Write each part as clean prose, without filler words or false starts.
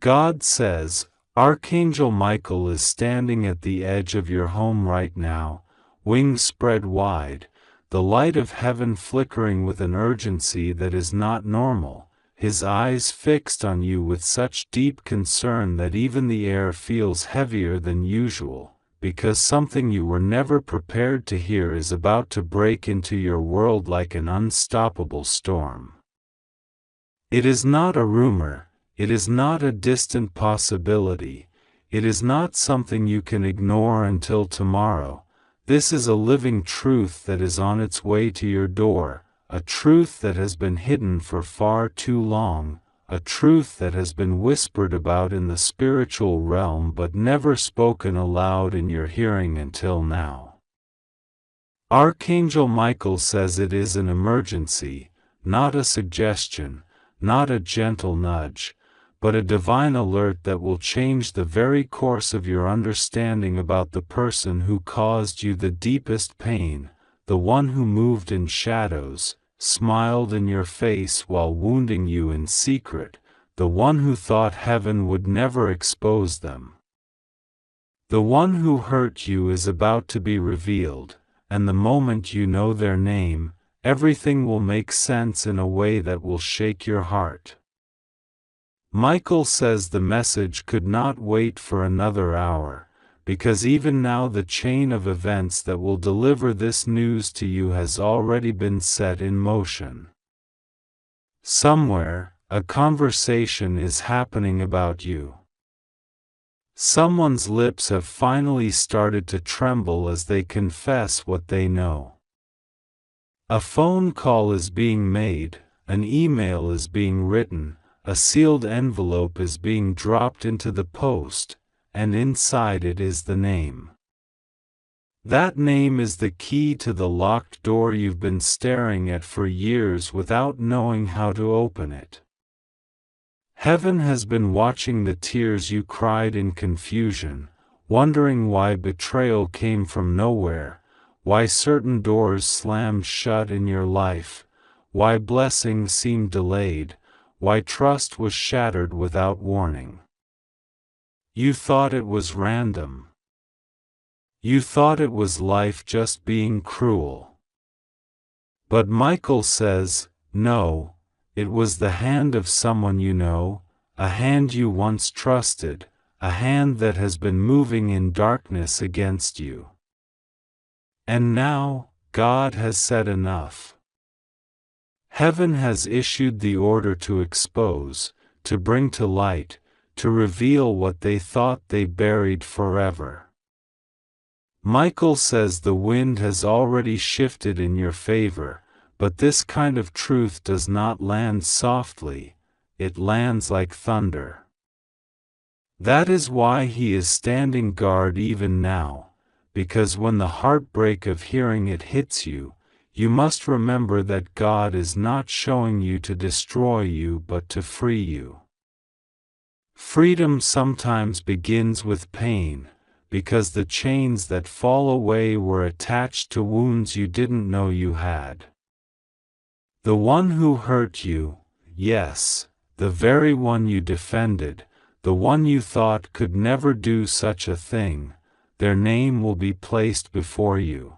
God says, Archangel Michael is standing at the edge of your home right now, wings spread wide, the light of heaven flickering with an urgency that is not normal, his eyes fixed on you with such deep concern that even the air feels heavier than usual, because something you were never prepared to hear is about to break into your world like an unstoppable storm. It is not a rumor, it is not a distant possibility, it is not something you can ignore until tomorrow. This is a living truth that is on its way to your door, a truth that has been hidden for far too long, a truth that has been whispered about in the spiritual realm but never spoken aloud in your hearing until now. Archangel Michael says it is an emergency, not a suggestion, not a gentle nudge, but a divine alert that will change the very course of your understanding about the person who caused you the deepest pain, the one who moved in shadows, smiled in your face while wounding you in secret, the one who thought heaven would never expose them. The one who hurt you is about to be revealed, and the moment you know their name, everything will make sense in a way that will shake your heart. Michael says the message could not wait for another hour, because even now the chain of events that will deliver this news to you has already been set in motion. Somewhere, a conversation is happening about you. Someone's lips have finally started to tremble as they confess what they know. A phone call is being made, an email is being written, a sealed envelope is being dropped into the post, and inside it is the name. That name is the key to the locked door you've been staring at for years without knowing how to open it. Heaven has been watching the tears you cried in confusion, wondering why betrayal came from nowhere, why certain doors slammed shut in your life, why blessings seemed delayed, why trust was shattered without warning. You thought it was random. You thought it was life just being cruel. But Michael says, no, it was the hand of someone you know, a hand you once trusted, a hand that has been moving in darkness against you. And now, God has said enough. Heaven has issued the order to expose, to bring to light, to reveal what they thought they buried forever. Michael says the wind has already shifted in your favor, but this kind of truth does not land softly, it lands like thunder. That is why he is standing guard even now, because when the heartbreak of hearing it hits you, you must remember that God is not showing you to destroy you but to free you. Freedom sometimes begins with pain, because the chains that fall away were attached to wounds you didn't know you had. The one who hurt you, yes, the very one you defended, the one you thought could never do such a thing, their name will be placed before you.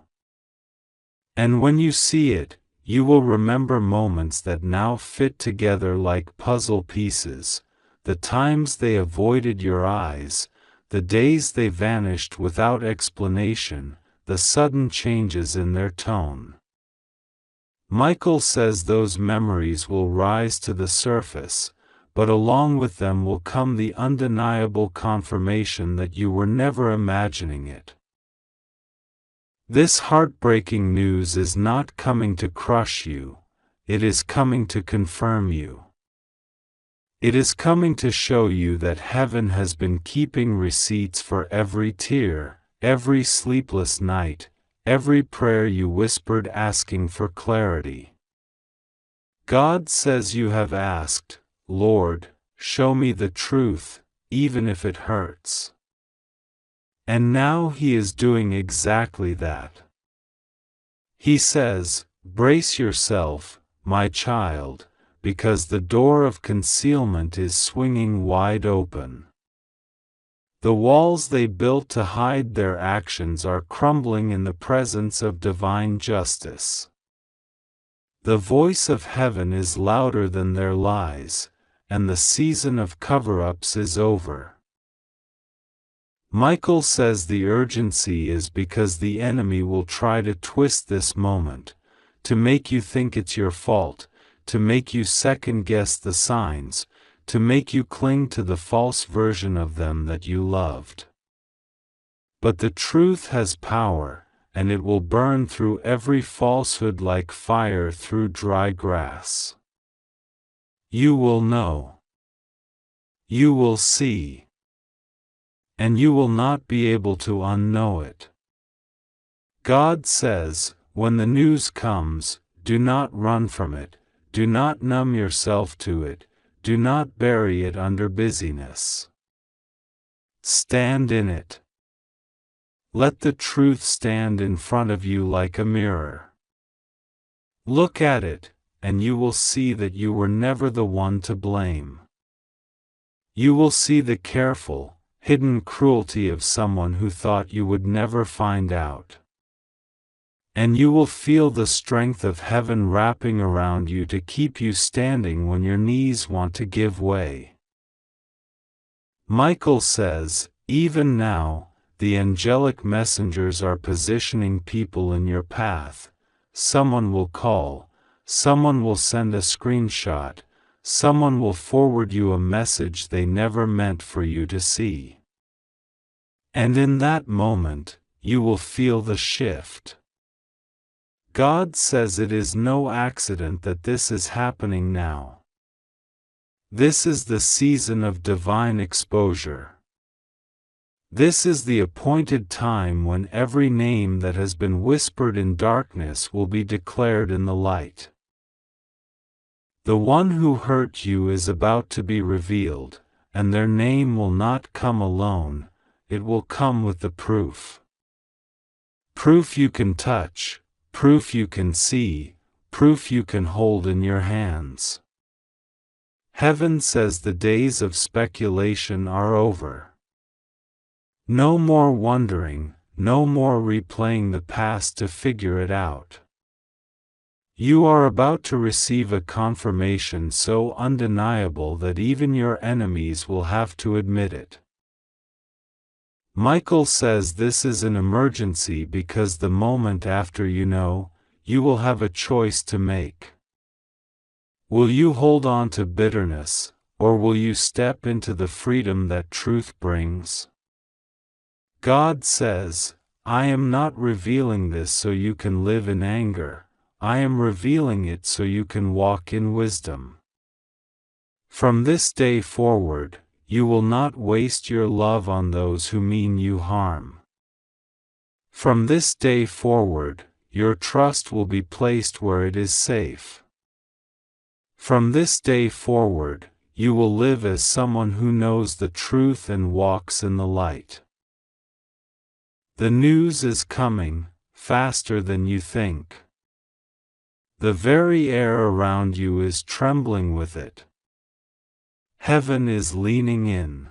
And when you see it, you will remember moments that now fit together like puzzle pieces, the times they avoided your eyes, the days they vanished without explanation, the sudden changes in their tone. Michael says those memories will rise to the surface, but along with them will come the undeniable confirmation that you were never imagining it. This heartbreaking news is not coming to crush you, it is coming to confirm you. It is coming to show you that heaven has been keeping receipts for every tear, every sleepless night, every prayer you whispered asking for clarity. God says you have asked, Lord, show me the truth, even if it hurts. And now he is doing exactly that. He says, brace yourself, my child, because the door of concealment is swinging wide open. The walls they built to hide their actions are crumbling in the presence of divine justice. The voice of heaven is louder than their lies, and the season of cover-ups is over. Michael says the urgency is because the enemy will try to twist this moment, to make you think it's your fault, to make you second-guess the signs, to make you cling to the false version of them that you loved. But the truth has power, and it will burn through every falsehood like fire through dry grass. You will know. You will see. And you will not be able to unknow it. God says, when the news comes, do not run from it, do not numb yourself to it, do not bury it under busyness. Stand in it. Let the truth stand in front of you like a mirror. Look at it, and you will see that you were never the one to blame. You will see the careful, hidden cruelty of someone who thought you would never find out. And you will feel the strength of heaven wrapping around you to keep you standing when your knees want to give way. Michael says, even now, the angelic messengers are positioning people in your path. Someone will call, someone will send a screenshot, someone will forward you a message they never meant for you to see. And in that moment, you will feel the shift. God says it is no accident that this is happening now. This is the season of divine exposure. This is the appointed time when every name that has been whispered in darkness will be declared in the light. The one who hurt you is about to be revealed, and their name will not come alone, it will come with the proof. Proof you can touch, proof you can see, proof you can hold in your hands. Heaven says the days of speculation are over. No more wondering, no more replaying the past to figure it out. You are about to receive a confirmation so undeniable that even your enemies will have to admit it. Michael says this is an emergency because the moment after you know, you will have a choice to make. Will you hold on to bitterness, or will you step into the freedom that truth brings? God says, I am not revealing this so you can live in anger, I am revealing it so you can walk in wisdom. From this day forward, you will not waste your love on those who mean you harm. From this day forward, your trust will be placed where it is safe. From this day forward, you will live as someone who knows the truth and walks in the light. The news is coming, faster than you think. The very air around you is trembling with it. Heaven is leaning in.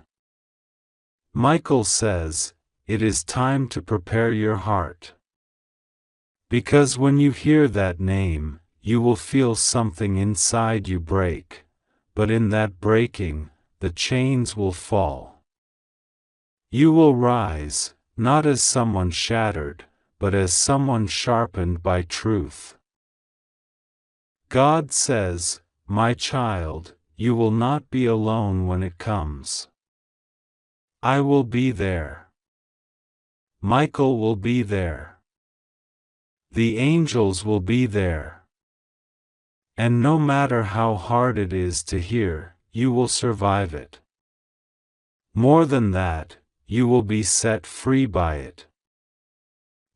Michael says, it is time to prepare your heart. Because when you hear that name, you will feel something inside you break, but in that breaking, the chains will fall. You will rise, not as someone shattered, but as someone sharpened by truth. God says, my child, you will not be alone when it comes. I will be there. Michael will be there. The angels will be there. And no matter how hard it is to hear, you will survive it. More than that, you will be set free by it.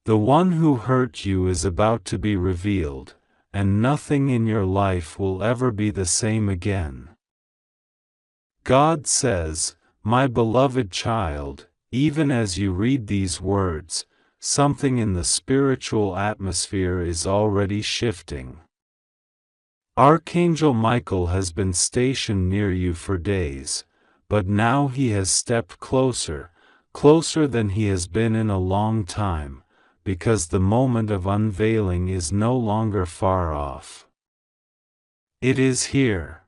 The one who hurt you is about to be revealed, and nothing in your life will ever be the same again. God says, my beloved child, even as you read these words, something in the spiritual atmosphere is already shifting. Archangel Michael has been stationed near you for days, but now he has stepped closer, closer than he has been in a long time, because the moment of unveiling is no longer far off. It is here.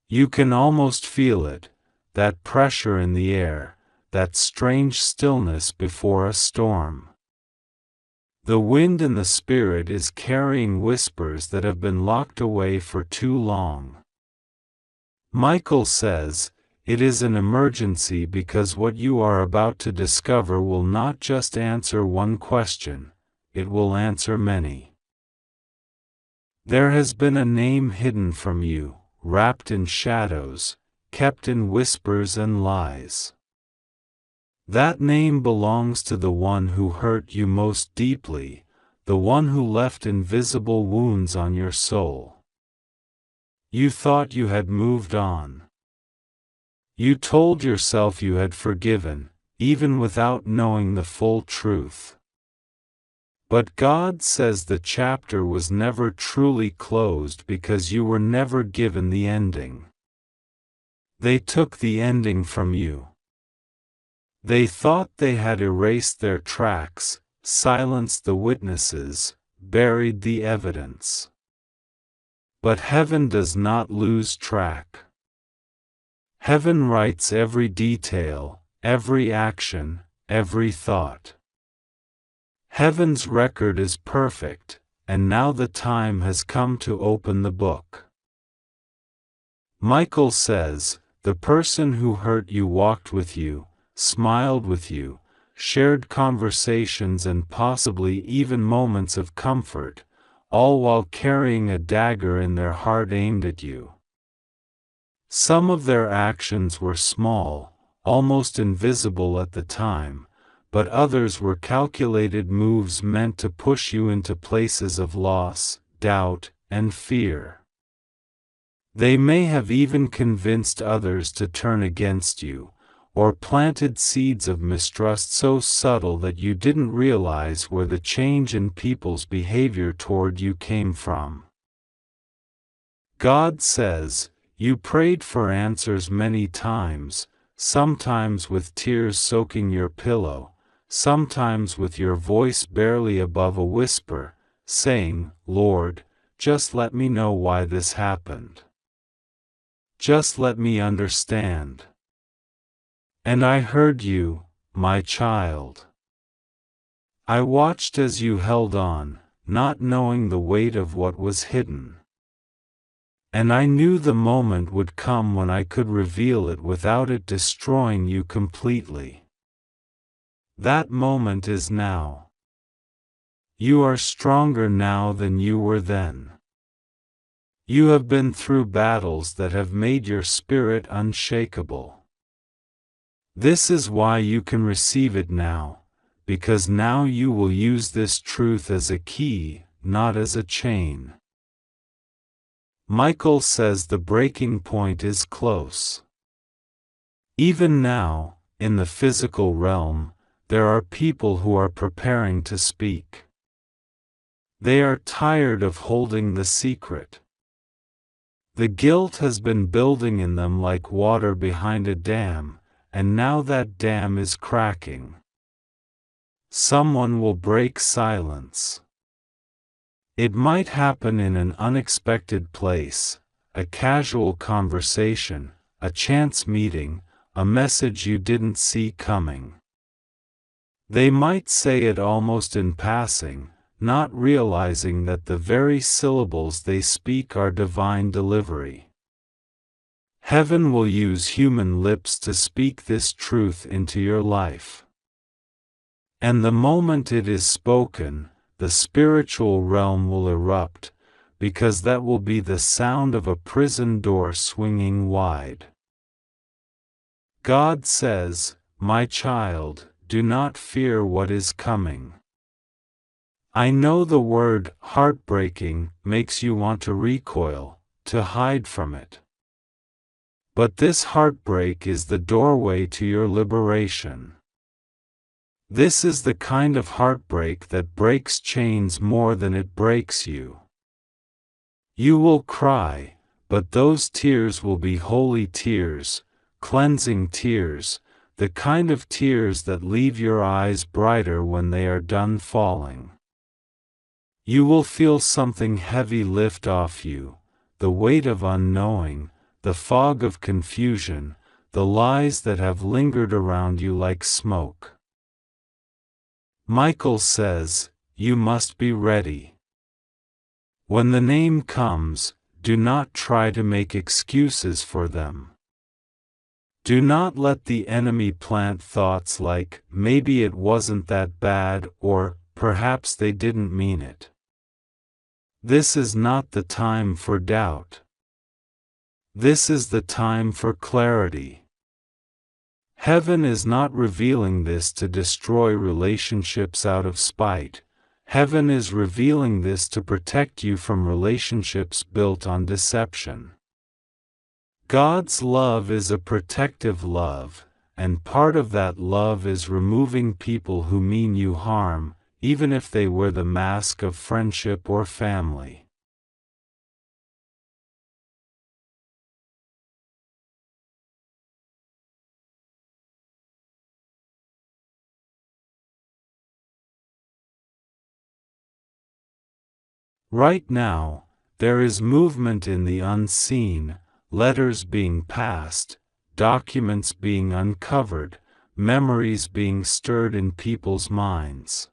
You can almost feel it, that pressure in the air, that strange stillness before a storm. The wind in the spirit is carrying whispers that have been locked away for too long. Michael says, it is an emergency because what you are about to discover will not just answer one question, it will answer many. There has been a name hidden from you, wrapped in shadows, kept in whispers and lies. That name belongs to the one who hurt you most deeply, the one who left invisible wounds on your soul. You thought you had moved on. You told yourself you had forgiven, even without knowing the full truth. But God says the chapter was never truly closed because you were never given the ending. They took the ending from you. They thought they had erased their tracks, silenced the witnesses, buried the evidence. But heaven does not lose track. Heaven writes every detail, every action, every thought. Heaven's record is perfect, and now the time has come to open the book. Michael says, the person who hurt you walked with you, smiled with you, shared conversations and possibly even moments of comfort, all while carrying a dagger in their heart aimed at you. Some of their actions were small, almost invisible at the time, but others were calculated moves meant to push you into places of loss, doubt, and fear. They may have even convinced others to turn against you, or planted seeds of mistrust so subtle that you didn't realize where the change in people's behavior toward you came from. God says, you prayed for answers many times, sometimes with tears soaking your pillow, sometimes with your voice barely above a whisper, saying, Lord, just let me know why this happened. Just let me understand. And I heard you, my child. I watched as you held on, not knowing the weight of what was hidden. And I knew the moment would come when I could reveal it without it destroying you completely. That moment is now. You are stronger now than you were then. You have been through battles that have made your spirit unshakable. This is why you can receive it now, because now you will use this truth as a key, not as a chain. Michael says the breaking point is close. Even now, in the physical realm, there are people who are preparing to speak. They are tired of holding the secret. The guilt has been building in them like water behind a dam, and now that dam is cracking. Someone will break silence. It might happen in an unexpected place, a casual conversation, a chance meeting, a message you didn't see coming. They might say it almost in passing, not realizing that the very syllables they speak are divine delivery. Heaven will use human lips to speak this truth into your life. And the moment it is spoken, the spiritual realm will erupt, because that will be the sound of a prison door swinging wide. God says, my child, do not fear what is coming. I know the word heartbreaking makes you want to recoil, to hide from it. But this heartbreak is the doorway to your liberation. This is the kind of heartbreak that breaks chains more than it breaks you. You will cry, but those tears will be holy tears, cleansing tears, the kind of tears that leave your eyes brighter when they are done falling. You will feel something heavy lift off you, the weight of unknowing, the fog of confusion, the lies that have lingered around you like smoke. Michael says, you must be ready. When the name comes, do not try to make excuses for them. Do not let the enemy plant thoughts like, maybe it wasn't that bad, or, perhaps they didn't mean it. This is not the time for doubt. This is the time for clarity. Heaven is not revealing this to destroy relationships out of spite. Heaven is revealing this to protect you from relationships built on deception. God's love is a protective love, and part of that love is removing people who mean you harm, even if they wear the mask of friendship or family. Right now, there is movement in the unseen, letters being passed, documents being uncovered, memories being stirred in people's minds.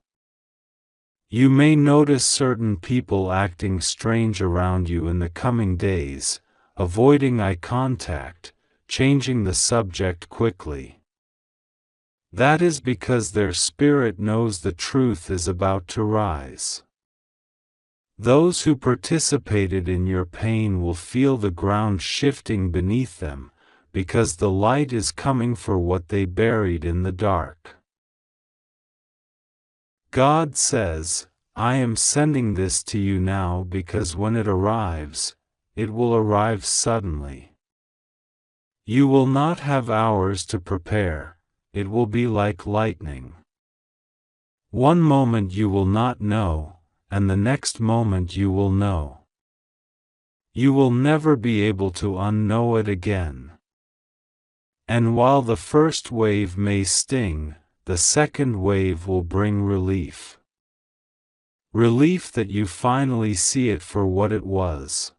You may notice certain people acting strange around you in the coming days, avoiding eye contact, changing the subject quickly. That is because their spirit knows the truth is about to rise. Those who participated in your pain will feel the ground shifting beneath them, because the light is coming for what they buried in the dark. God says, I am sending this to you now because when it arrives, it will arrive suddenly. You will not have hours to prepare, it will be like lightning. One moment you will not know, and the next moment you will know. You will never be able to unknow it again. And while the first wave may sting, the second wave will bring relief. Relief that you finally see it for what it was.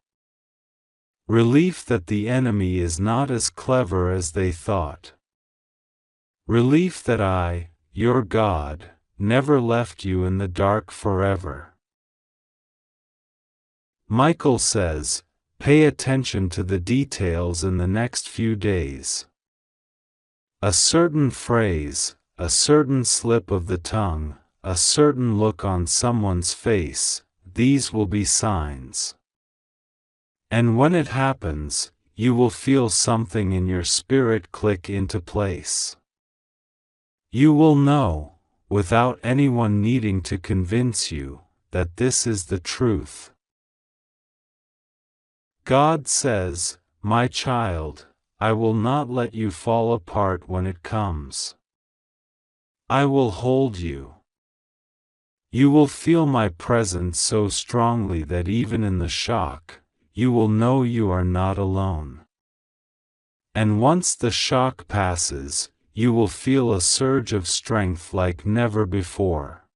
Relief that the enemy is not as clever as they thought. Relief that I, your God, never left you in the dark forever. Michael says, pay attention to the details in the next few days. A certain phrase, a certain slip of the tongue, a certain look on someone's face, these will be signs. And when it happens, you will feel something in your spirit click into place. You will know, without anyone needing to convince you, that this is the truth. God says, my child, I will not let you fall apart when it comes. I will hold you. You will feel my presence so strongly that even in the shock, you will know you are not alone. And once the shock passes, you will feel a surge of strength like never before.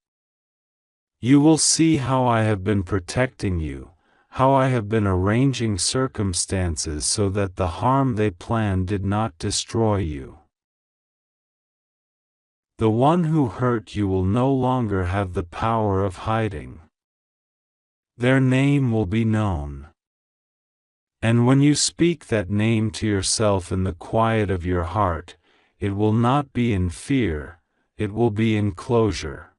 You will see how I have been protecting you, how I have been arranging circumstances so that the harm they planned did not destroy you. The one who hurt you will no longer have the power of hiding. Their name will be known. And when you speak that name to yourself in the quiet of your heart, it will not be in fear, it will be in closure.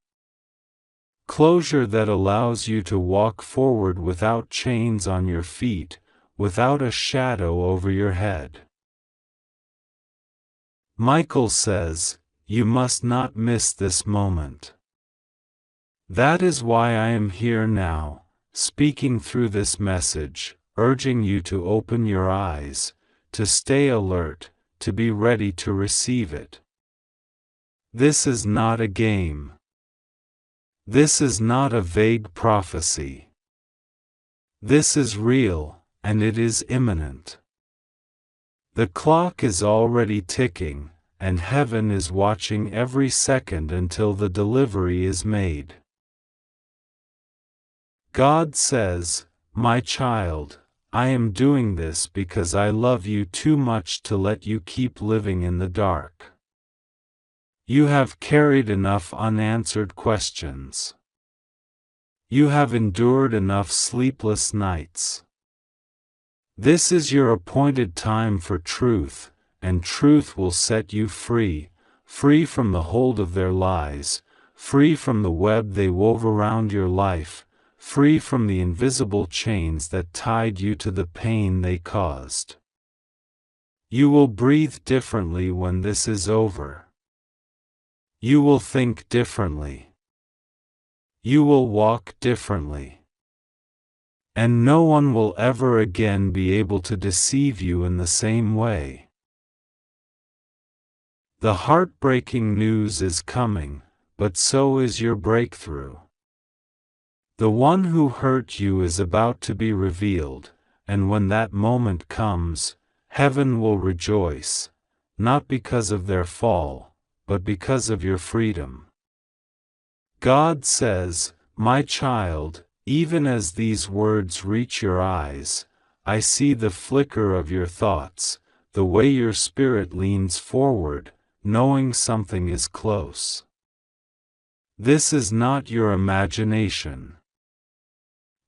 Closure that allows you to walk forward without chains on your feet, without a shadow over your head. Michael says, you must not miss this moment. That is why I am here now, speaking through this message, urging you to open your eyes, to stay alert, to be ready to receive it. This is not a game. This is not a vague prophecy. This is real, and it is imminent. The clock is already ticking, and heaven is watching every second until the delivery is made. God says, "My child, I am doing this because I love you too much to let you keep living in the dark. You have carried enough unanswered questions. You have endured enough sleepless nights. This is your appointed time for truth, and truth will set you free, free from the hold of their lies, free from the web they wove around your life, free from the invisible chains that tied you to the pain they caused. You will breathe differently when this is over. You will think differently. You will walk differently. And no one will ever again be able to deceive you in the same way. The heartbreaking news is coming, but so is your breakthrough. The one who hurt you is about to be revealed, and when that moment comes, heaven will rejoice, not because of their fall, but because of your freedom. God says, "My child, even as these words reach your eyes, I see the flicker of your thoughts, the way your spirit leans forward, knowing something is close. This is not your imagination.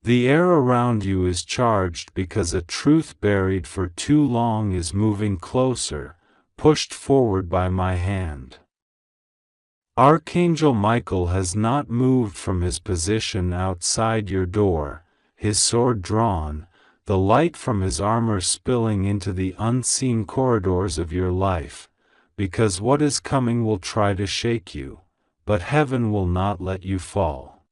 The air around you is charged because a truth buried for too long is moving closer, pushed forward by my hand." Archangel Michael has not moved from his position outside your door, his sword drawn, the light from his armor spilling into the unseen corridors of your life, because what is coming will try to shake you, but heaven will not let you fall.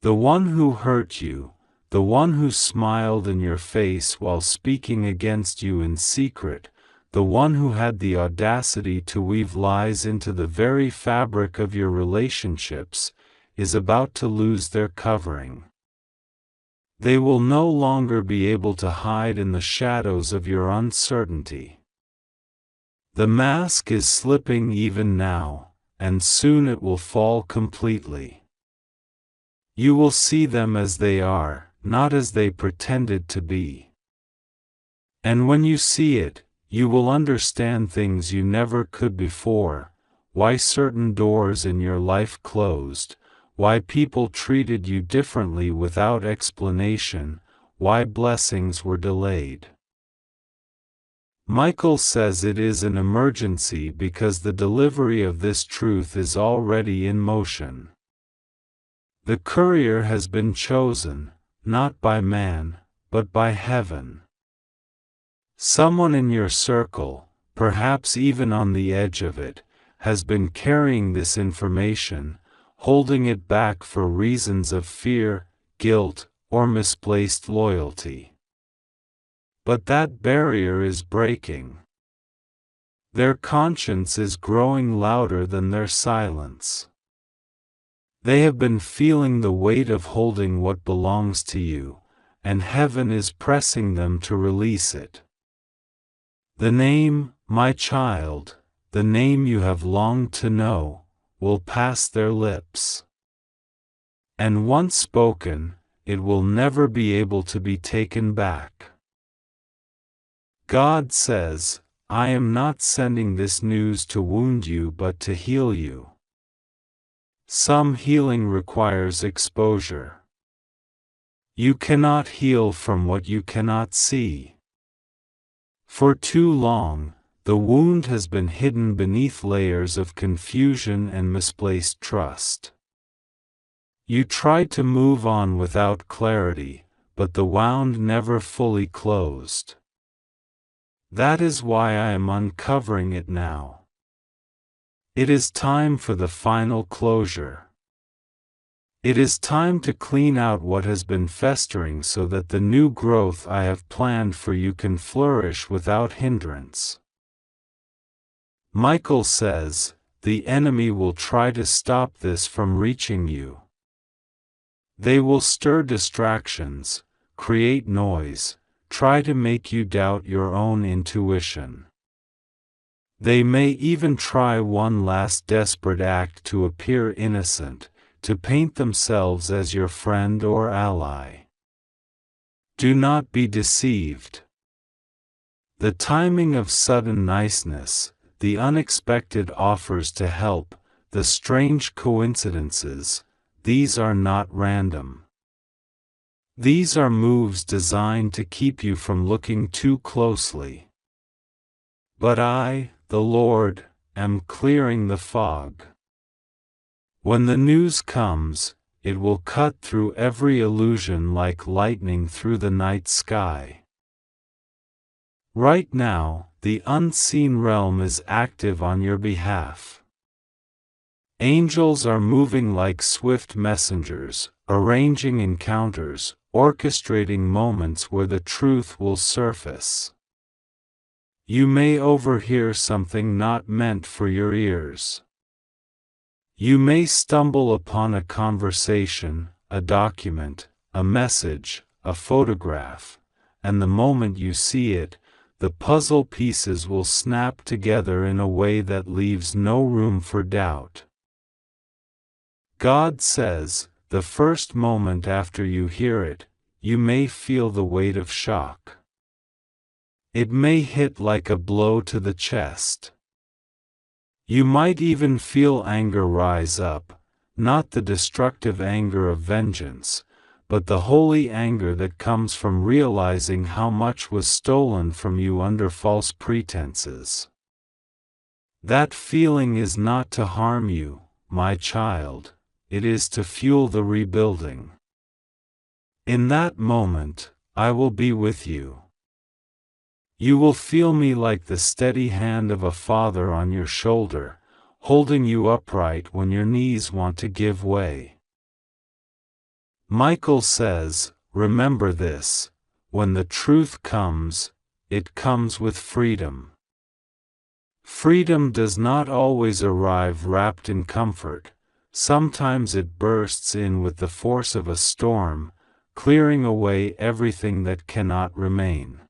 The one who hurt you, the one who smiled in your face while speaking against you in secret, the one who had the audacity to weave lies into the very fabric of your relationships, is about to lose their covering. They will no longer be able to hide in the shadows of your uncertainty. The mask is slipping even now, and soon it will fall completely. You will see them as they are, not as they pretended to be. And when you see it, you will understand things you never could before, why certain doors in your life closed, why people treated you differently without explanation, why blessings were delayed. Michael says it is an emergency because the delivery of this truth is already in motion. The courier has been chosen, not by man, but by heaven. Someone in your circle, perhaps even on the edge of it, has been carrying this information, holding it back for reasons of fear, guilt, or misplaced loyalty. But that barrier is breaking. Their conscience is growing louder than their silence. They have been feeling the weight of holding what belongs to you, and heaven is pressing them to release it. The name, my child, the name you have longed to know, will pass their lips. And once spoken, it will never be able to be taken back. God says, "I am not sending this news to wound you but to heal you." Some healing requires exposure. You cannot heal from what you cannot see. For too long, the wound has been hidden beneath layers of confusion and misplaced trust. You tried to move on without clarity, but the wound never fully closed. That is why I am uncovering it now. It is time for the final closure. It is time to clean out what has been festering so that the new growth I have planned for you can flourish without hindrance. Michael says, the enemy will try to stop this from reaching you. They will stir distractions, create noise, try to make you doubt your own intuition. They may even try one last desperate act to appear innocent, to paint themselves as your friend or ally. Do not be deceived. The timing of sudden niceness, the unexpected offers to help, the strange coincidences, these are not random. These are moves designed to keep you from looking too closely. But I, the Lord, am clearing the fog. When the news comes, it will cut through every illusion like lightning through the night sky. Right now, the unseen realm is active on your behalf. Angels are moving like swift messengers, arranging encounters, orchestrating moments where the truth will surface. You may overhear something not meant for your ears. You may stumble upon a conversation, a document, a message, a photograph, and the moment you see it, the puzzle pieces will snap together in a way that leaves no room for doubt. God says, the first moment after you hear it, you may feel the weight of shock. It may hit like a blow to the chest. You might even feel anger rise up, not the destructive anger of vengeance, but the holy anger that comes from realizing how much was stolen from you under false pretenses. That feeling is not to harm you, my child, it is to fuel the rebuilding. In that moment, I will be with you. You will feel me like the steady hand of a father on your shoulder, holding you upright when your knees want to give way. Michael says, remember this, when the truth comes, it comes with freedom. Freedom does not always arrive wrapped in comfort, sometimes it bursts in with the force of a storm, clearing away everything that cannot remain.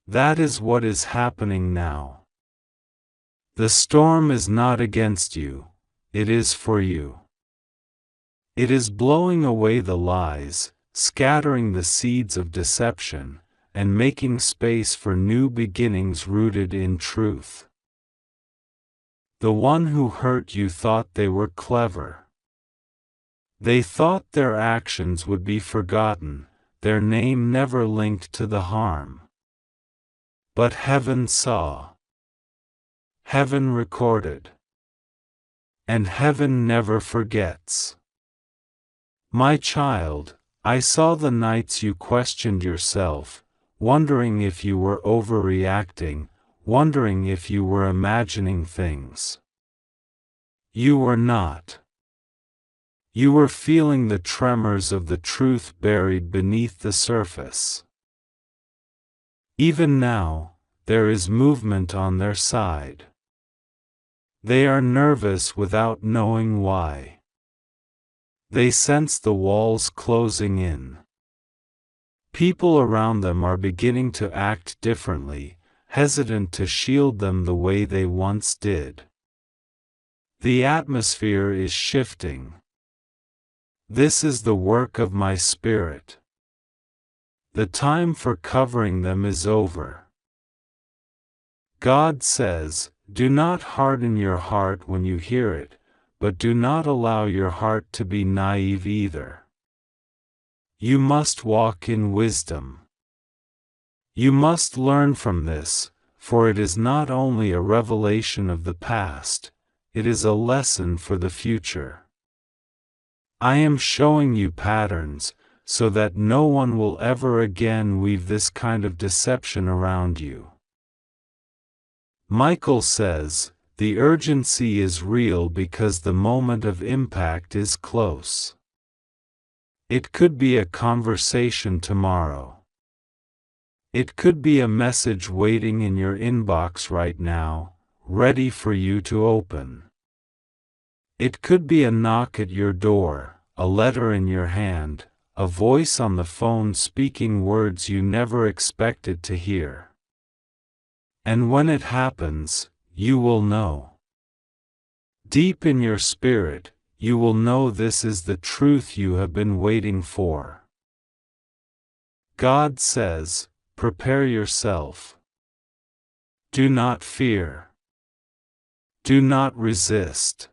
That is what is happening now. The storm is not against you, it is for you. It is blowing away the lies, scattering the seeds of deception, and making space for new beginnings rooted in truth. The one who hurt you thought they were clever. They thought their actions would be forgotten, their name never linked to the harm. But heaven saw. Heaven recorded. And heaven never forgets. My child, I saw the nights you questioned yourself, wondering if you were overreacting, wondering if you were imagining things. You were not. You were feeling the tremors of the truth buried beneath the surface. Even now, there is movement on their side. They are nervous without knowing why. They sense the walls closing in. People around them are beginning to act differently, hesitant to shield them the way they once did. The atmosphere is shifting. This is the work of my Spirit. The time for covering them is over. God says, do not harden your heart when you hear it, but do not allow your heart to be naive either. You must walk in wisdom. You must learn from this, for it is not only a revelation of the past, it is a lesson for the future. I am showing you patterns, so that no one will ever again weave this kind of deception around you. Michael says, the urgency is real because the moment of impact is close. It could be a conversation tomorrow. It could be a message waiting in your inbox right now, ready for you to open. It could be a knock at your door, a letter in your hand, a voice on the phone speaking words you never expected to hear. And when it happens, you will know. Deep in your spirit, you will know this is the truth you have been waiting for. God says, prepare yourself. Do not fear. Do not resist.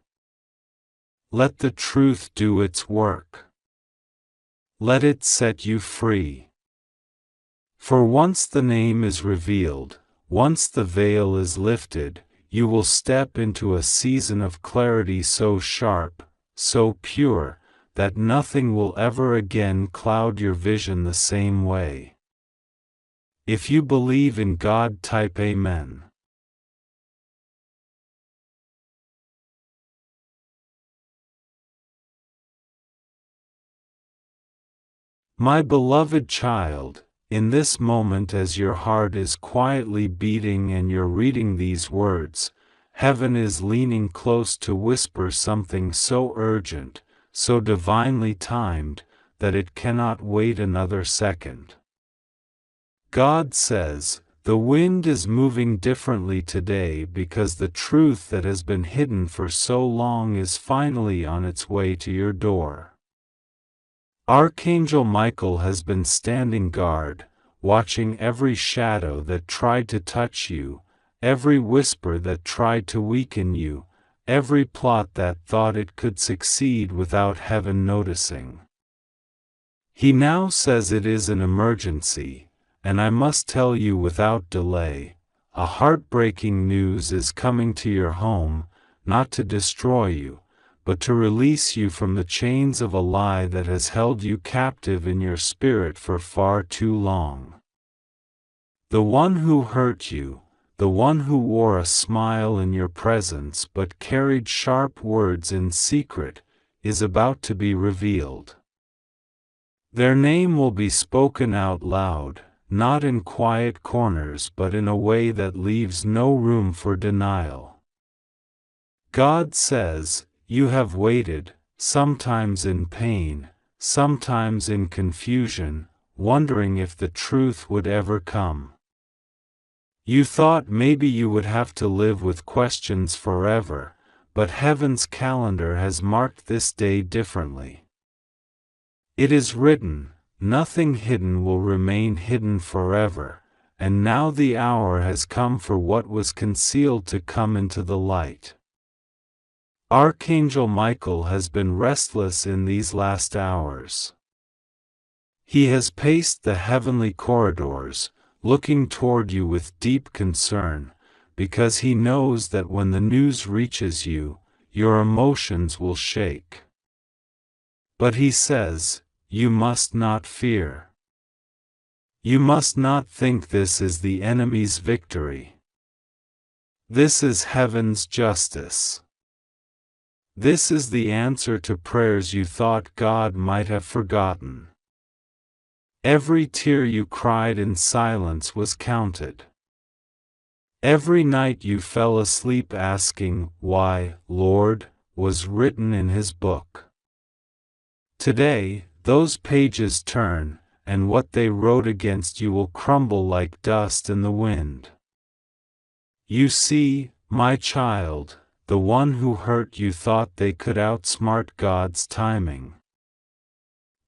Let the truth do its work. Let it set you free. For once the name is revealed, once the veil is lifted, you will step into a season of clarity so sharp, so pure, that nothing will ever again cloud your vision the same way. If you believe in God, type Amen. My beloved child, in this moment as your heart is quietly beating and you're reading these words, heaven is leaning close to whisper something so urgent, so divinely timed, that it cannot wait another second. God says, the wind is moving differently today because the truth that has been hidden for so long is finally on its way to your door. Archangel Michael has been standing guard, watching every shadow that tried to touch you, every whisper that tried to weaken you, every plot that thought it could succeed without heaven noticing. He now says it is an emergency, and I must tell you without delay, a heartbreaking news is coming to your home, not to destroy you, but to release you from the chains of a lie that has held you captive in your spirit for far too long. The one who hurt you, the one who wore a smile in your presence but carried sharp words in secret, is about to be revealed. Their name will be spoken out loud, not in quiet corners but in a way that leaves no room for denial. God says, you have waited, sometimes in pain, sometimes in confusion, wondering if the truth would ever come. You thought maybe you would have to live with questions forever, but heaven's calendar has marked this day differently. It is written, nothing hidden will remain hidden forever, and now the hour has come for what was concealed to come into the light. Archangel Michael has been restless in these last hours. He has paced the heavenly corridors, looking toward you with deep concern, because he knows that when the news reaches you, your emotions will shake. But he says, you must not fear. You must not think this is the enemy's victory. This is heaven's justice. This is the answer to prayers you thought God might have forgotten. Every tear you cried in silence was counted. Every night you fell asleep asking, "Why, Lord?" was written in His book. Today, those pages turn, and what they wrote against you will crumble like dust in the wind. You see, my child, the one who hurt you thought they could outsmart God's timing.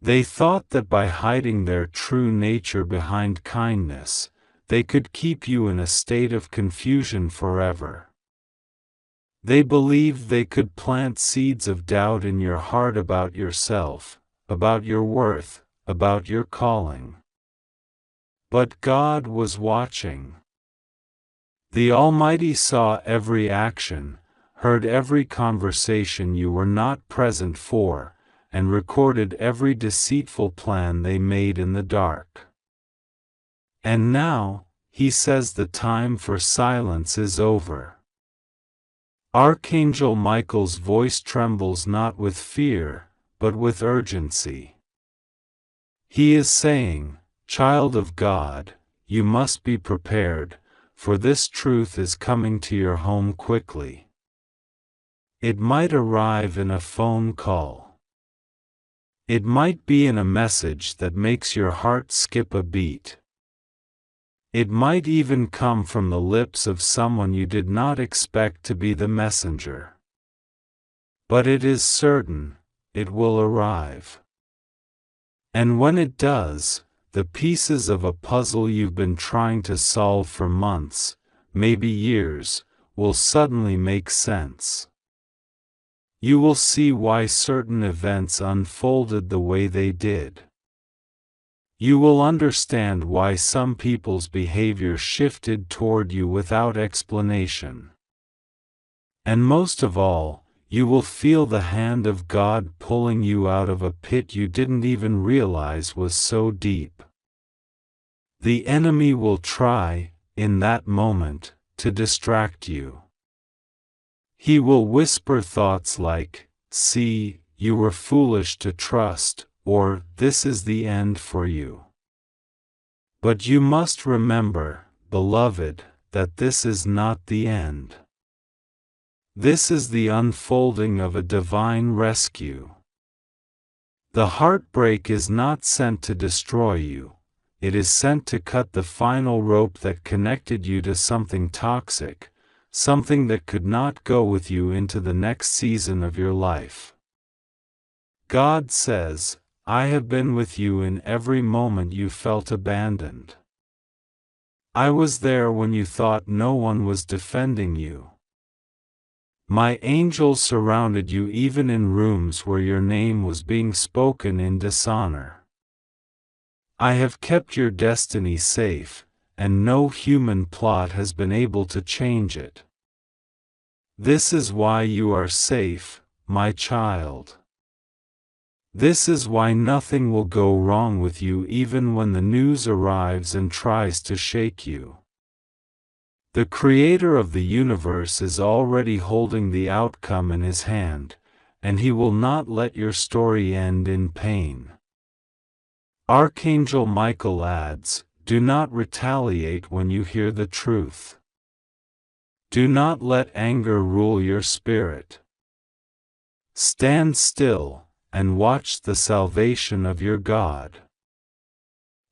They thought that by hiding their true nature behind kindness, they could keep you in a state of confusion forever. They believed they could plant seeds of doubt in your heart about yourself, about your worth, about your calling. But God was watching. The Almighty saw every action, heard every conversation you were not present for, and recorded every deceitful plan they made in the dark. And now, He says the time for silence is over. Archangel Michael's voice trembles not with fear, but with urgency. He is saying, "Child of God, you must be prepared, for this truth is coming to your home quickly. It might arrive in a phone call. It might be in a message that makes your heart skip a beat. It might even come from the lips of someone you did not expect to be the messenger. But it is certain, it will arrive. And when it does, the pieces of a puzzle you've been trying to solve for months, maybe years, will suddenly make sense. You will see why certain events unfolded the way they did. You will understand why some people's behavior shifted toward you without explanation. And most of all, you will feel the hand of God pulling you out of a pit you didn't even realize was so deep. The enemy will try, in that moment, to distract you. He will whisper thoughts like, "See, you were foolish to trust," or "This is the end for you." But you must remember, beloved, that this is not the end. This is the unfolding of a divine rescue. The heartbreak is not sent to destroy you, it is sent to cut the final rope that connected you to something toxic, something that could not go with you into the next season of your life. God says, "I have been with you in every moment you felt abandoned. I was there when you thought no one was defending you. My angels surrounded you even in rooms where your name was being spoken in dishonor. I have kept your destiny safe, and no human plot has been able to change it. This is why you are safe, my child. This is why nothing will go wrong with you even when the news arrives and tries to shake you. The Creator of the universe is already holding the outcome in His hand, and He will not let your story end in pain." Archangel Michael adds, "Do not retaliate when you hear the truth. Do not let anger rule your spirit. Stand still, and watch the salvation of your God.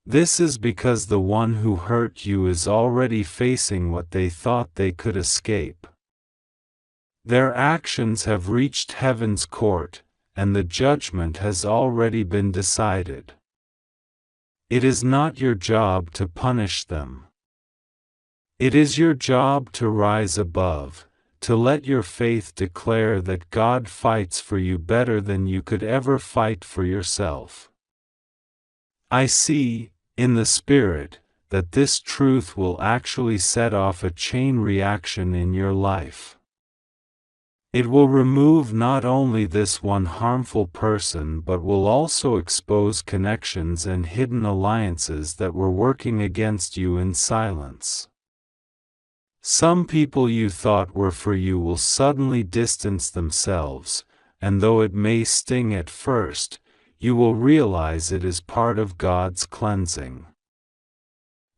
This is because the one who hurt you is already facing what they thought they could escape. Their actions have reached heaven's court, and the judgment has already been decided. It is not your job to punish them. It is your job to rise above, to let your faith declare that God fights for you better than you could ever fight for yourself. I see, in the Spirit, that this truth will actually set off a chain reaction in your life. It will remove not only this one harmful person but will also expose connections and hidden alliances that were working against you in silence. Some people you thought were for you will suddenly distance themselves, and though it may sting at first, you will realize it is part of God's cleansing.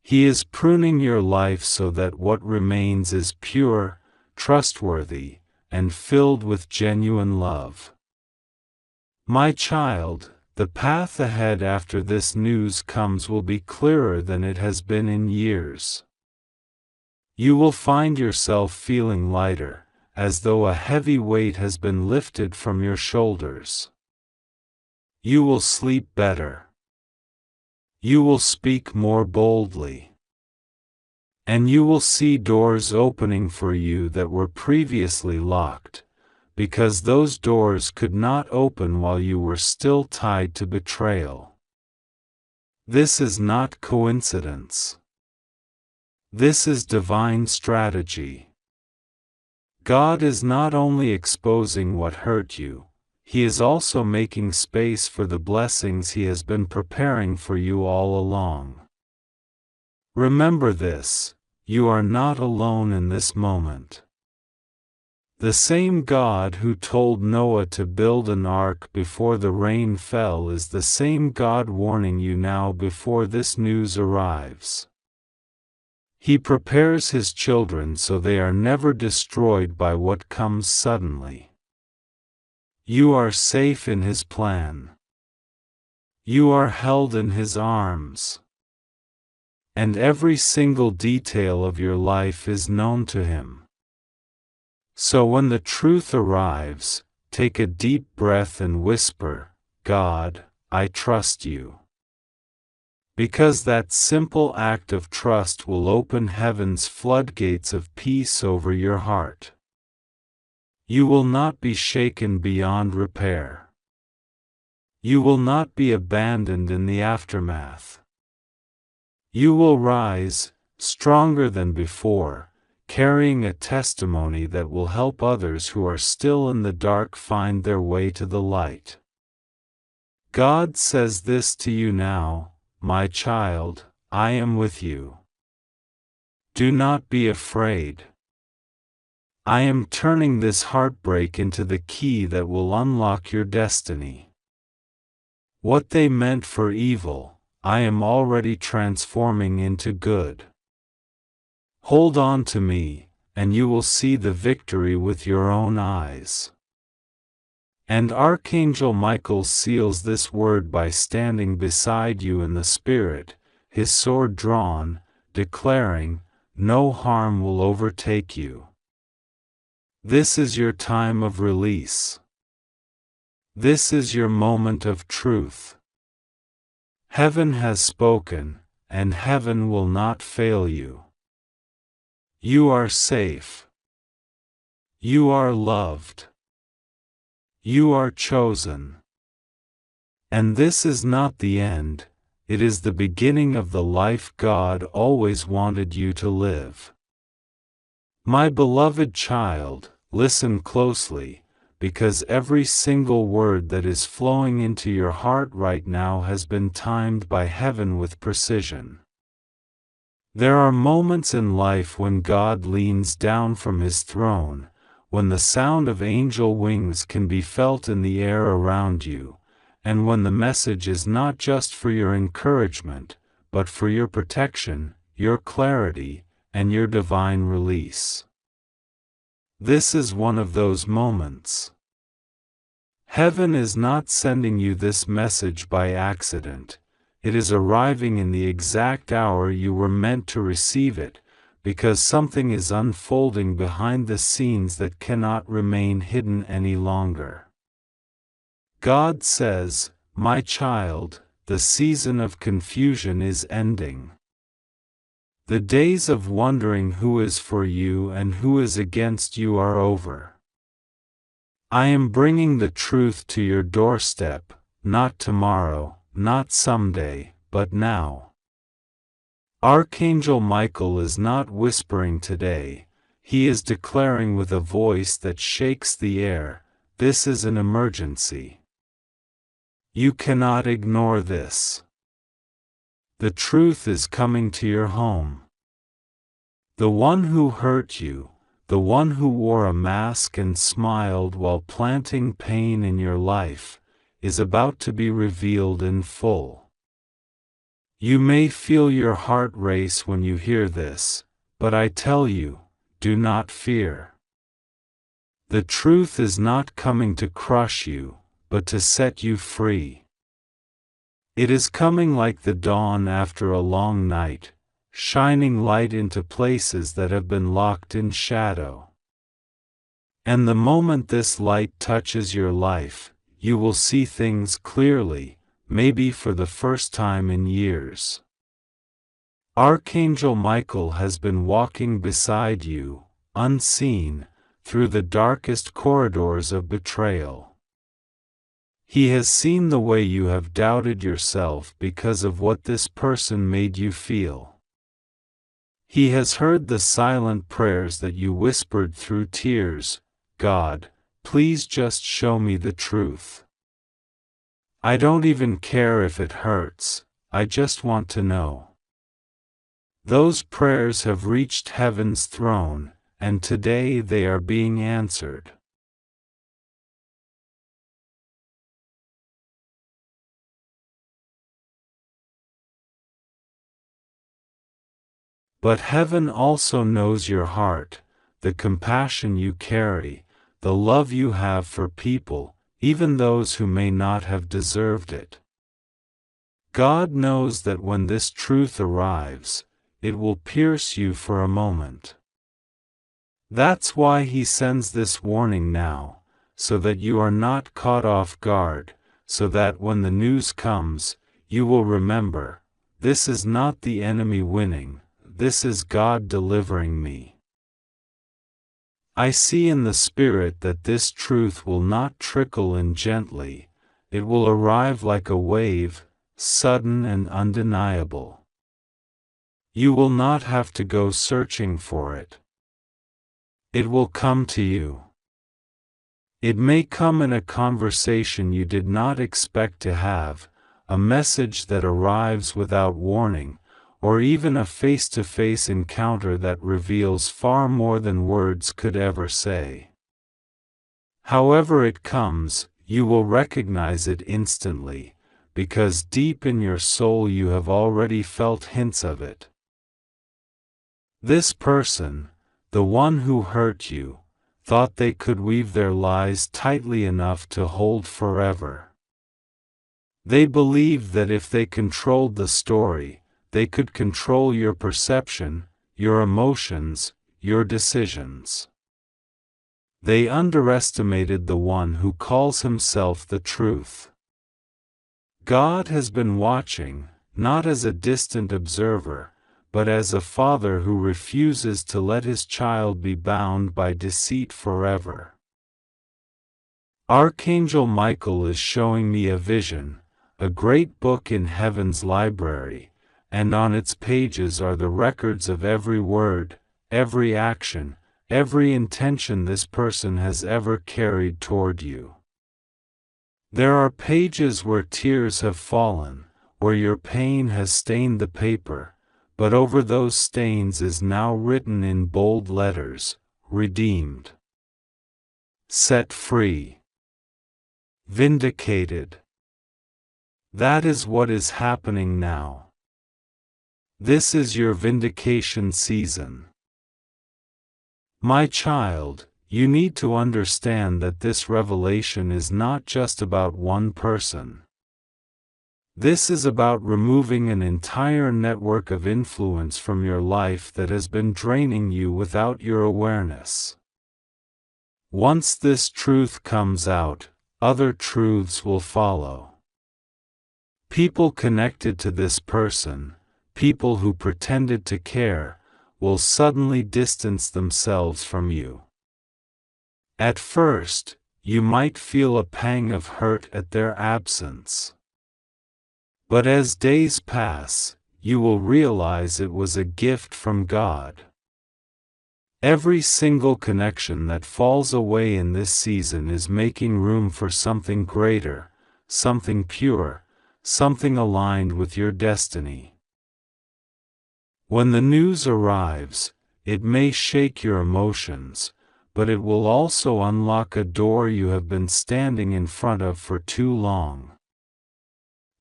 He is pruning your life so that what remains is pure, trustworthy, and filled with genuine love. My child, the path ahead after this news comes will be clearer than it has been in years. You will find yourself feeling lighter, as though a heavy weight has been lifted from your shoulders. You will sleep better. You will speak more boldly. And you will see doors opening for you that were previously locked, because those doors could not open while you were still tied to betrayal. This is not coincidence. This is divine strategy. God is not only exposing what hurt you, He is also making space for the blessings He has been preparing for you all along. Remember this, you are not alone in this moment. The same God who told Noah to build an ark before the rain fell is the same God warning you now before this news arrives. He prepares His children so they are never destroyed by what comes suddenly. You are safe in His plan. You are held in His arms. And every single detail of your life is known to Him. So when the truth arrives, take a deep breath and whisper, God, I trust you. Because that simple act of trust will open heaven's floodgates of peace over your heart. You will not be shaken beyond repair. You will not be abandoned in the aftermath. You will rise, stronger than before, carrying a testimony that will help others who are still in the dark find their way to the light. God says this to you now, my child, I am with you. Do not be afraid. I am turning this heartbreak into the key that will unlock your destiny. What they meant for evil, I am already transforming into good. Hold on to me, and you will see the victory with your own eyes. And Archangel Michael seals this word by standing beside you in the Spirit, his sword drawn, declaring, no harm will overtake you. This is your time of release. This is your moment of truth. Heaven has spoken, and heaven will not fail you. You are safe. You are loved. You are chosen. And this is not the end, it is the beginning of the life God always wanted you to live. My beloved child, listen closely, because every single word that is flowing into your heart right now has been timed by heaven with precision. There are moments in life when God leans down from His throne, when the sound of angel wings can be felt in the air around you, and when the message is not just for your encouragement, but for your protection, your clarity, and your divine release. This is one of those moments. Heaven is not sending you this message by accident. It is arriving in the exact hour you were meant to receive it, because something is unfolding behind the scenes that cannot remain hidden any longer. God says, my child, the season of confusion is ending. The days of wondering who is for you and who is against you are over. I am bringing the truth to your doorstep, not tomorrow, not someday, but now. Archangel Michael is not whispering today, he is declaring with a voice that shakes the air, this is an emergency. You cannot ignore this. The truth is coming to your home. The one who hurt you, the one who wore a mask and smiled while planting pain in your life, is about to be revealed in full. You may feel your heart race when you hear this, but I tell you, do not fear. The truth is not coming to crush you, but to set you free. It is coming like the dawn after a long night, shining light into places that have been locked in shadow. And the moment this light touches your life, you will see things clearly, maybe for the first time in years. Archangel Michael has been walking beside you, unseen, through the darkest corridors of betrayal. He has seen the way you have doubted yourself because of what this person made you feel. He has heard the silent prayers that you whispered through tears, God, please just show me the truth. I don't even care if it hurts, I just want to know. Those prayers have reached heaven's throne, and today they are being answered. But heaven also knows your heart, the compassion you carry, the love you have for people, even those who may not have deserved it. God knows that when this truth arrives, it will pierce you for a moment. That's why He sends this warning now, so that you are not caught off guard, so that when the news comes, you will remember, this is not the enemy winning, this is God delivering me. I see in the Spirit that this truth will not trickle in gently, it will arrive like a wave, sudden and undeniable. You will not have to go searching for it. It will come to you. It may come in a conversation you did not expect to have, a message that arrives without warning, or even a face-to-face encounter that reveals far more than words could ever say. However it comes, you will recognize it instantly, because deep in your soul you have already felt hints of it. This person, the one who hurt you, thought they could weave their lies tightly enough to hold forever. They believed that if they controlled the story, they could control your perception, your emotions, your decisions. They underestimated the one who calls himself the truth. God has been watching, not as a distant observer, but as a father who refuses to let his child be bound by deceit forever. Archangel Michael is showing me a vision, a great book in heaven's library, and on its pages are the records of every word, every action, every intention this person has ever carried toward you. There are pages where tears have fallen, where your pain has stained the paper, but over those stains is now written in bold letters, redeemed, set free, vindicated. That is what is happening now. This is your vindication season. My child, you need to understand that this revelation is not just about one person. This is about removing an entire network of influence from your life that has been draining you without your awareness. Once this truth comes out, other truths will follow. People connected to this person, people who pretended to care, will suddenly distance themselves from you. At first, you might feel a pang of hurt at their absence. But as days pass, you will realize it was a gift from God. Every single connection that falls away in this season is making room for something greater, something pure, something aligned with your destiny. When the news arrives, it may shake your emotions, but it will also unlock a door you have been standing in front of for too long.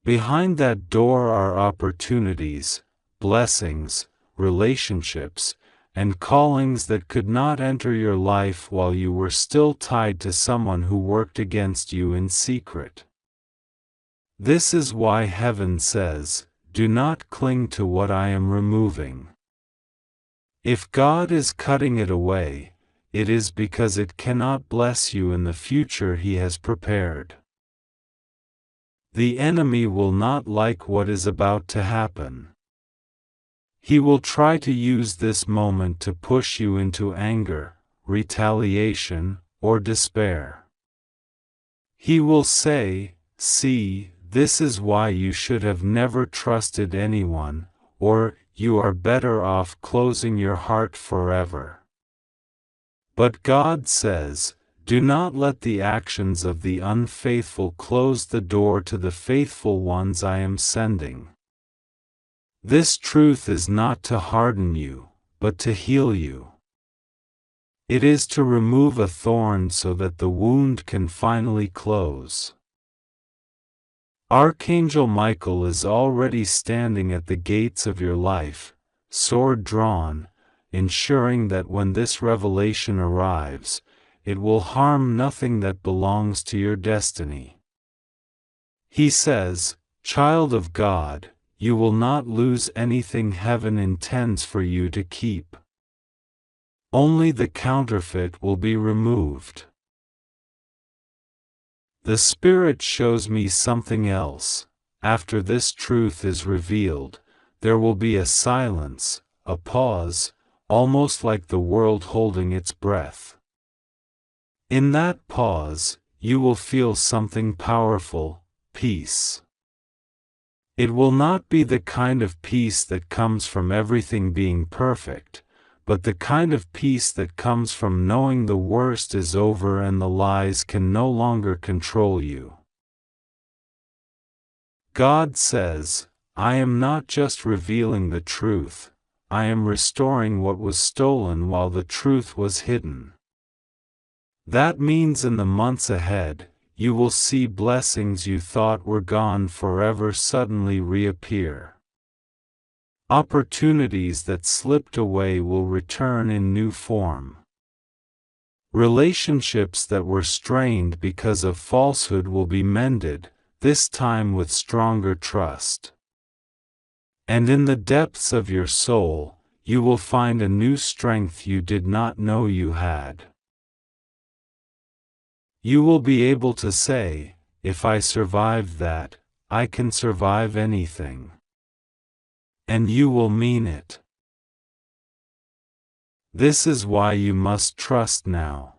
Behind that door are opportunities, blessings, relationships, and callings that could not enter your life while you were still tied to someone who worked against you in secret. This is why heaven says, "Do not cling to what I am removing." If God is cutting it away, it is because it cannot bless you in the future He has prepared. The enemy will not like what is about to happen. He will try to use this moment to push you into anger, retaliation, or despair. He will say, "See, this is why you should have never trusted anyone," or "You are better off closing your heart forever." But God says, "Do not let the actions of the unfaithful close the door to the faithful ones I am sending." This truth is not to harden you, but to heal you. It is to remove a thorn so that the wound can finally close. Archangel Michael is already standing at the gates of your life, sword drawn, ensuring that when this revelation arrives, it will harm nothing that belongs to your destiny. He says, Child of God, you will not lose anything heaven intends for you to keep. Only the counterfeit will be removed. The Spirit shows me something else. After this truth is revealed, there will be a silence, a pause, almost like the world holding its breath. In that pause, you will feel something powerful: peace. It will not be the kind of peace that comes from everything being perfect, but the kind of peace that comes from knowing the worst is over and the lies can no longer control you. God says, I am not just revealing the truth, I am restoring what was stolen while the truth was hidden. That means in the months ahead, you will see blessings you thought were gone forever suddenly reappear. Opportunities that slipped away will return in new form. Relationships that were strained because of falsehood will be mended, this time with stronger trust. And in the depths of your soul, you will find a new strength you did not know you had. You will be able to say, if I survived that, I can survive anything. And you will mean it. This is why you must trust now.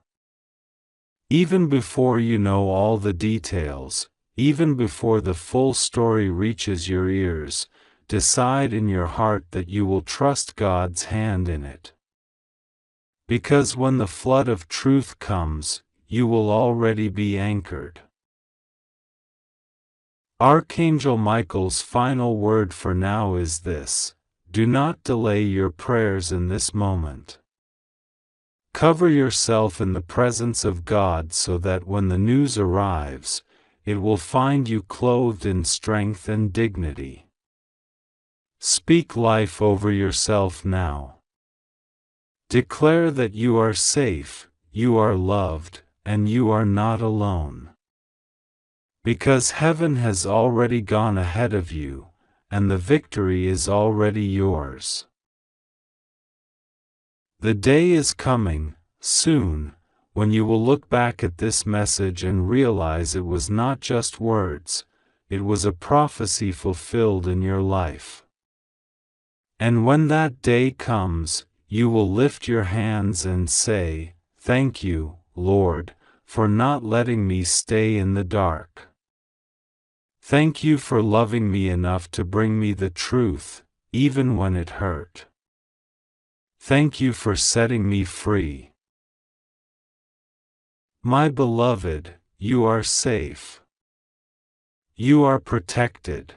Even before you know all the details, even before the full story reaches your ears, decide in your heart that you will trust God's hand in it. Because when the flood of truth comes, you will already be anchored. Archangel Michael's final word for now is this: do not delay your prayers in this moment. Cover yourself in the presence of God so that when the news arrives, it will find you clothed in strength and dignity. Speak life over yourself now. Declare that you are safe, you are loved, and you are not alone. Because heaven has already gone ahead of you, and the victory is already yours. The day is coming, soon, when you will look back at this message and realize it was not just words, it was a prophecy fulfilled in your life. And when that day comes, you will lift your hands and say, "Thank you, Lord, for not letting me stay in the dark. Thank you for loving me enough to bring me the truth, even when it hurt. Thank you for setting me free." My beloved, you are safe. You are protected.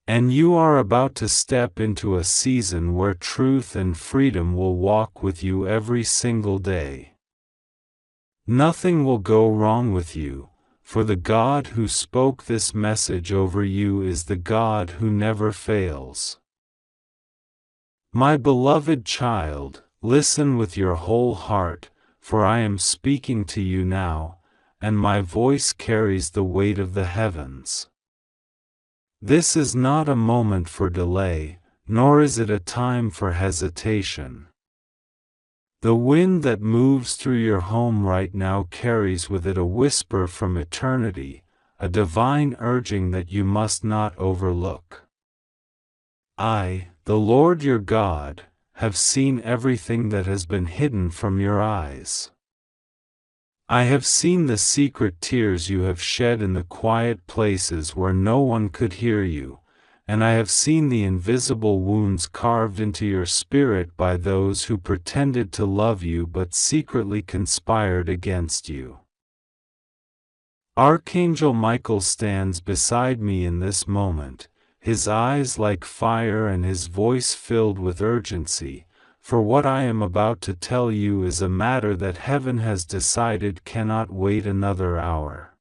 And you are about to step into a season where truth and freedom will walk with you every single day. Nothing will go wrong with you, for the God who spoke this message over you is the God who never fails. My beloved child, listen with your whole heart, for I am speaking to you now, and my voice carries the weight of the heavens. This is not a moment for delay, nor is it a time for hesitation. The wind that moves through your home right now carries with it a whisper from eternity, a divine urging that you must not overlook. I, the Lord your God, have seen everything that has been hidden from your eyes. I have seen the secret tears you have shed in the quiet places where no one could hear you, and I have seen the invisible wounds carved into your spirit by those who pretended to love you but secretly conspired against you. Archangel Michael stands beside me in this moment, his eyes like fire and his voice filled with urgency, for what I am about to tell you is a matter that heaven has decided cannot wait another hour.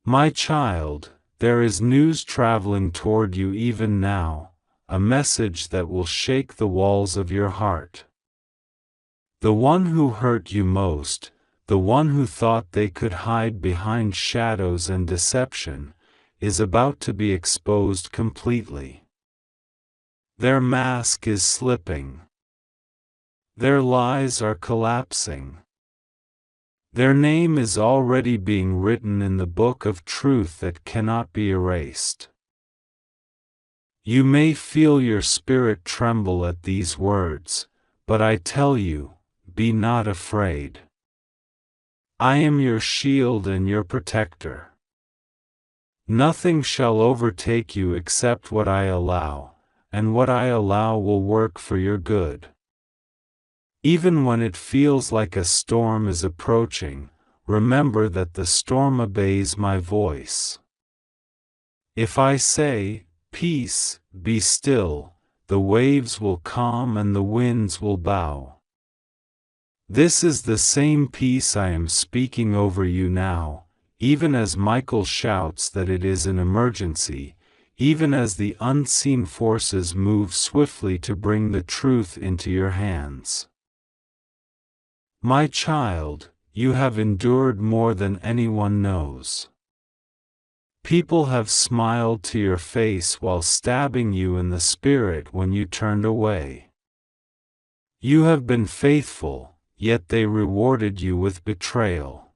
My child, there is news traveling toward you even now, a message that will shake the walls of your heart. The one who hurt you most, the one who thought they could hide behind shadows and deception, is about to be exposed completely. Their mask is slipping. Their lies are collapsing. Their name is already being written in the book of truth that cannot be erased. You may feel your spirit tremble at these words, but I tell you, be not afraid. I am your shield and your protector. Nothing shall overtake you except what I allow, and what I allow will work for your good. Even when it feels like a storm is approaching, remember that the storm obeys my voice. If I say, "Peace, be still," the waves will calm and the winds will bow. This is the same peace I am speaking over you now, even as Michael shouts that it is an emergency, even as the unseen forces move swiftly to bring the truth into your hands. My child, you have endured more than anyone knows. People have smiled to your face while stabbing you in the spirit when you turned away. You have been faithful, yet they rewarded you with betrayal.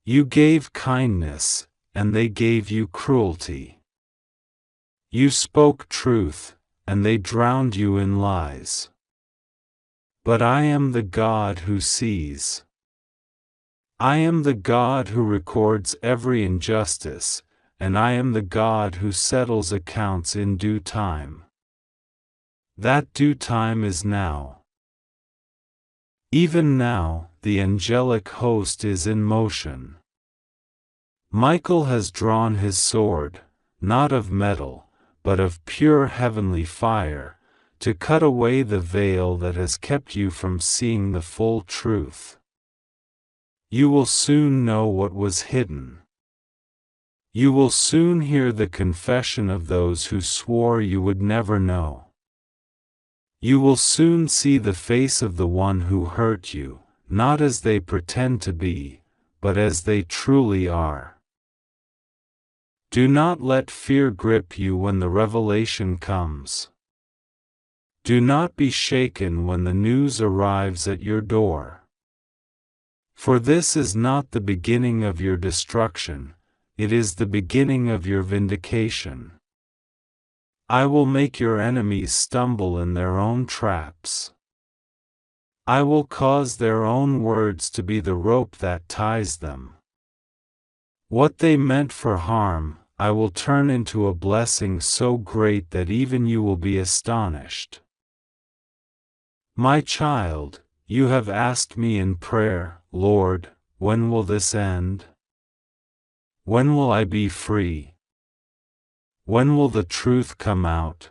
You gave kindness, and they gave you cruelty. You spoke truth, and they drowned you in lies. But I am the God who sees. I am the God who records every injustice, and I am the God who settles accounts in due time. That due time is now. Even now, the angelic host is in motion. Michael has drawn his sword, not of metal, but of pure heavenly fire, to cut away the veil that has kept you from seeing the full truth. You will soon know what was hidden. You will soon hear the confession of those who swore you would never know. You will soon see the face of the one who hurt you, not as they pretend to be, but as they truly are. Do not let fear grip you when the revelation comes. Do not be shaken when the news arrives at your door. For this is not the beginning of your destruction, it is the beginning of your vindication. I will make your enemies stumble in their own traps. I will cause their own words to be the rope that ties them. What they meant for harm, I will turn into a blessing so great that even you will be astonished. My child, you have asked me in prayer, Lord, when will this end? When will I be free? When will the truth come out?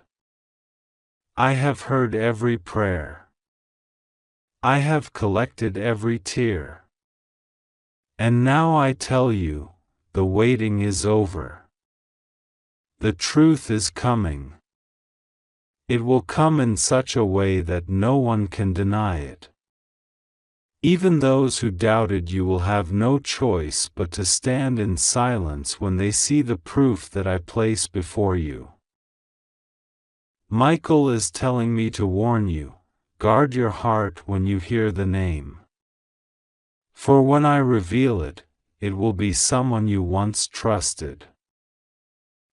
I have heard every prayer. I have collected every tear. And now I tell you, the waiting is over. The truth is coming. It will come in such a way that no one can deny it. Even those who doubted you will have no choice but to stand in silence when they see the proof that I place before you. Michael is telling me to warn you, guard your heart when you hear the name. For when I reveal it, it will be someone you once trusted.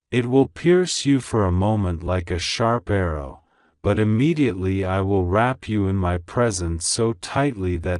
It will pierce you for a moment like a sharp arrow, but immediately I will wrap you in my presence so tightly that